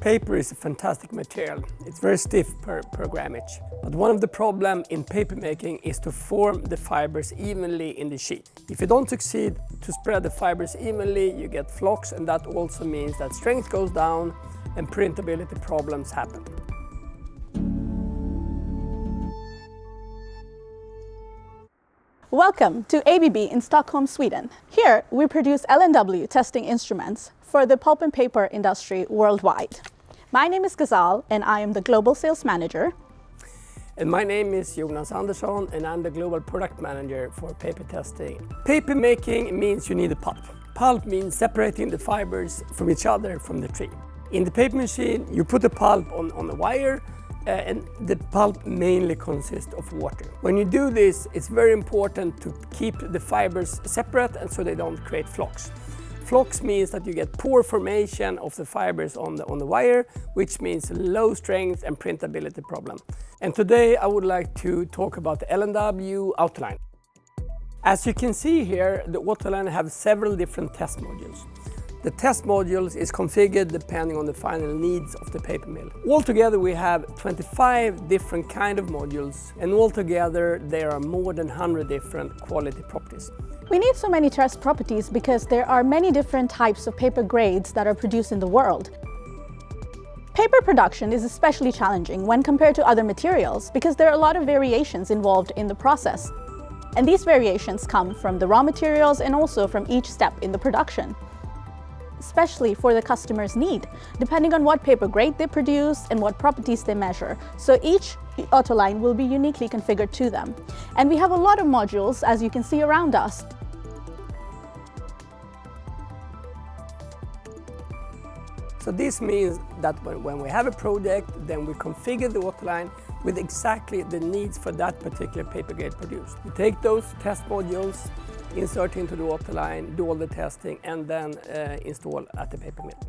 Paper is a fantastic material. It's very stiff per grammage. But one of the problems in paper making is to form the fibers evenly in the sheet. If you don't succeed to spread the fibers evenly, you get flocks, and that also means that strength goes down and printability problems happen. Welcome to ABB in Stockholm, Sweden. Here we produce LNW testing instruments for the pulp and paper industry worldwide. My name is Ghazal and I am the Global Sales Manager. And my name is Jonas Andersson and I'm the Global Product Manager for paper testing. Paper making means you need a pulp. Pulp means separating the fibers from each other from the tree. In the paper machine, you put the pulp on a wire and the pulp mainly consists of water. When you do this, it's very important to keep the fibers separate and so they don't create flocks. Flocks means that you get poor formation of the fibers on the wire, which means low strength and printability problem. And today I would like to talk about the LNW Autoline. As you can see here, the Autoline have several different test modules. The test modules is configured depending on the final needs of the paper mill. Altogether we have 25 different kind of modules, and altogether there are more than 100 different quality properties. We need so many test properties because there are many different types of paper grades that are produced in the world. Paper production is especially challenging when compared to other materials because there are a lot of variations involved in the process. And these variations come from the raw materials and also from each step in the production, especially for the customer's need, depending on what paper grade they produce and what properties they measure. So each Autoline will be uniquely configured to them. And we have a lot of modules, as you can see around us. So this means that when we have a project, then we configure the Autoline with exactly the needs for that particular paper grade produced. We take those test modules, insert into the Autoline, do all the testing, and then install at the paper mill.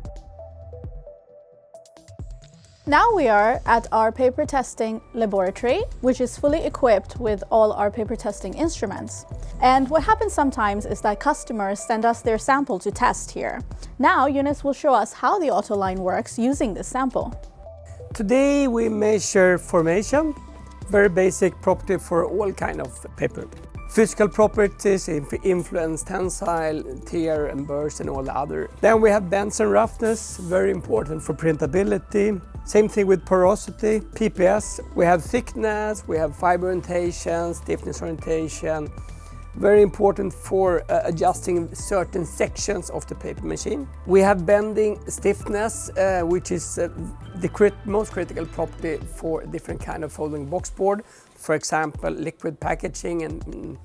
Now we are at our paper testing laboratory, which is fully equipped with all our paper testing instruments. And what happens sometimes is that customers send us their sample to test here. Now Jonas will show us how the Autoline works using this sample. Today we measure formation, very basic property for all kind of paper. Physical properties influence tensile, tear and burst and all the other. Then we have bends and roughness, very important for printability. Same thing with porosity, PPS. We have thickness, we have fiber orientation, stiffness orientation. Very important for adjusting certain sections of the paper machine. We have bending stiffness, which is the most critical property for different kind of folding box board. For example, liquid packaging and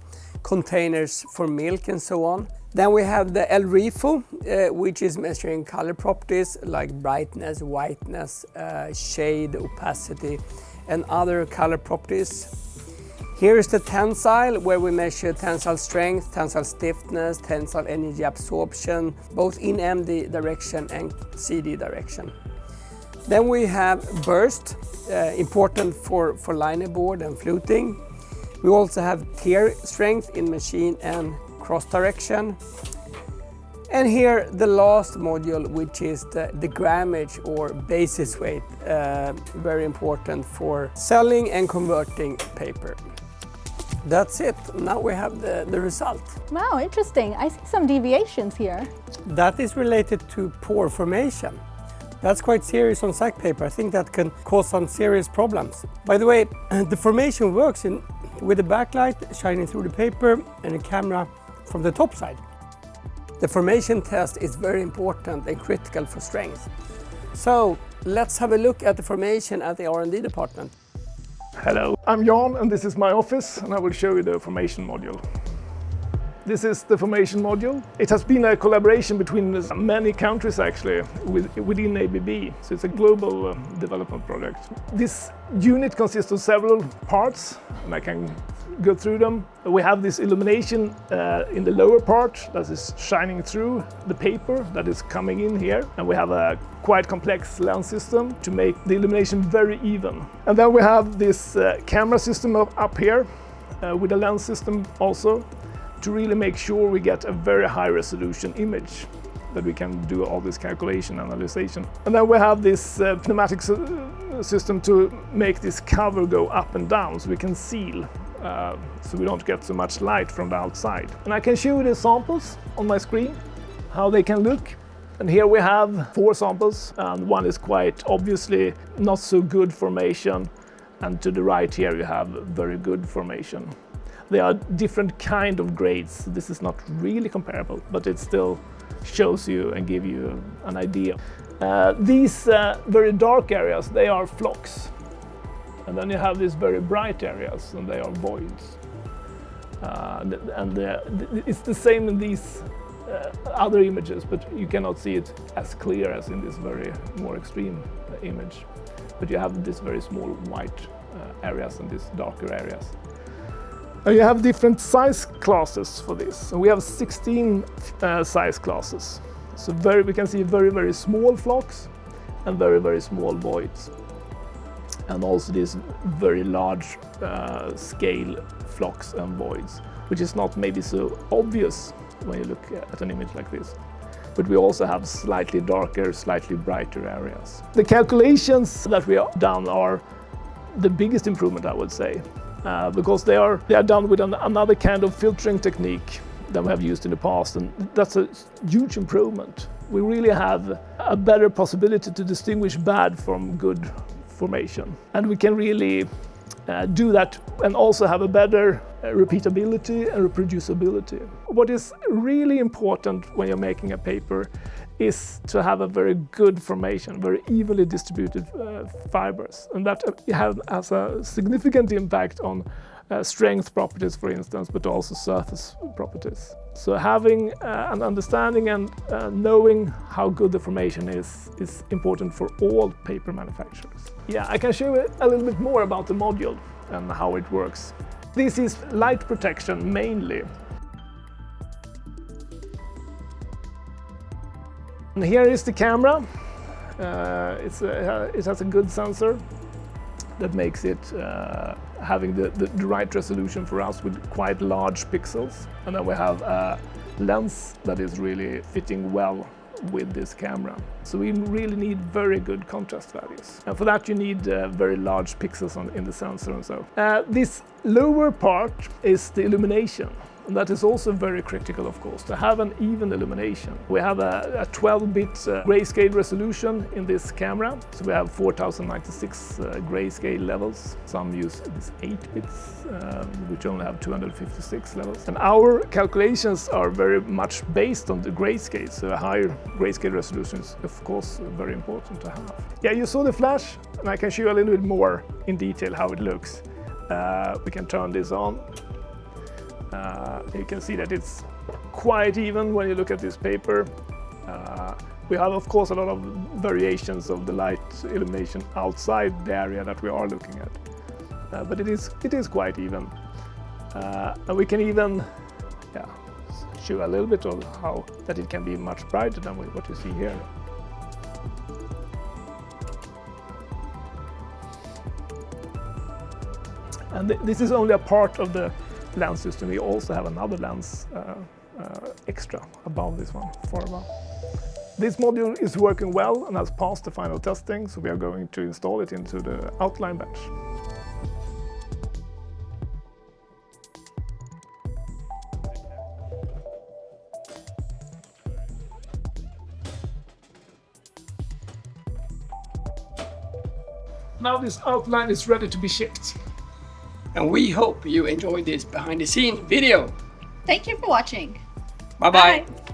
containers for milk and so on. Then we have the LRIFO, which is measuring color properties like brightness, whiteness, shade, opacity, and other color properties. Here is the tensile, where we measure tensile strength, tensile stiffness, tensile energy absorption, both in MD direction and CD direction. Then we have burst, important for linerboard and fluting. We also have tear strength in machine and cross direction. And here the last module, which is the grammage or basis weight, very important for selling and converting paper. That's it. Now we have the result. Wow, interesting. I see some deviations here. That is related to pore formation. That's quite serious on sack paper. I think that can cause some serious problems. By the way, the formation works with the backlight shining through the paper and a camera from the top side. The formation test is very important and critical for strength. So let's have a look at the formation at the R&D department. Hello, I'm Jan and this is my office and I will show you the formation module. This is the formation module. It has been a collaboration between many countries actually within ABB, so it's a global development project. This unit consists of several parts and I can go through them. We have this illumination in the lower part that is shining through the paper that is coming in here, and we have a quite complex lens system to make the illumination very even. And then we have this camera system up here with a lens system also, to really make sure we get a very high resolution image that we can do all this calculation and analyzation. And then we have this pneumatic system to make this cover go up and down so we can seal, so we don't get so much light from the outside. And I can show you the samples on my screen, how they can look. And here we have 4 samples, and one is quite obviously not so good formation, and to the right here you have very good formation. They are different kind of grades. This is not really comparable, but it still shows you and give you an idea. These very dark areas, they are flocks. And then you have these very bright areas, and they are voids. It's the same in these other images, but you cannot see it as clear as in this very more extreme image. But you have these very small white areas and these darker areas. You have different size classes for this. So we have 16 size classes. So we can see very, very small flocks and very, very small voids. And also these very large scale flocks and voids, which is not maybe so obvious when you look at an image like this. But we also have slightly darker, slightly brighter areas. The calculations that we have done are the biggest improvement, I would say. Because they are done with another kind of filtering technique than we have used in the past, and that's a huge improvement. We really have a better possibility to distinguish bad from good formation, and we can really do that and also have a better repeatability and reproducibility. What is really important when you're making a paper is to have a very good formation, very evenly distributed fibers, and that has a significant impact on strength properties, for instance, but also surface properties. So having an understanding and knowing how good the formation is important for all paper manufacturers. Yeah, I can show you a little bit more about the module and how it works. This is light protection mainly. And here is the camera. It has a good sensor that makes it having the right resolution for us with quite large pixels. And then we have a lens that is really fitting well with this camera. So we really need very good contrast values. And for that you need very large pixels in the sensor and so. This lower part is the illumination. And that is also very critical, of course, to have an even illumination. We have a 12-bit grayscale resolution in this camera. So we have 4096 grayscale levels. Some use this 8 bits, which only have 256 levels. And our calculations are very much based on the grayscale. So a higher grayscale resolution is, of course, very important to have. Yeah, you saw the flash, and I can show you a little bit more in detail how it looks. We can turn this on. You can see that it's quite even when you look at this paper. We have, of course, a lot of variations of the light illumination outside the area that we are looking at, but it is quite even. And we can even show a little bit of how that it can be much brighter than what you see here. And this is only a part of the lens system. We also have another lens extra above this one, far above. This module is working well and has passed the final testing, so we are going to install it into the outline bench. Now this outline is ready to be shipped. And we hope you enjoyed this behind the scene video. Thank you for watching. Bye-bye. Bye.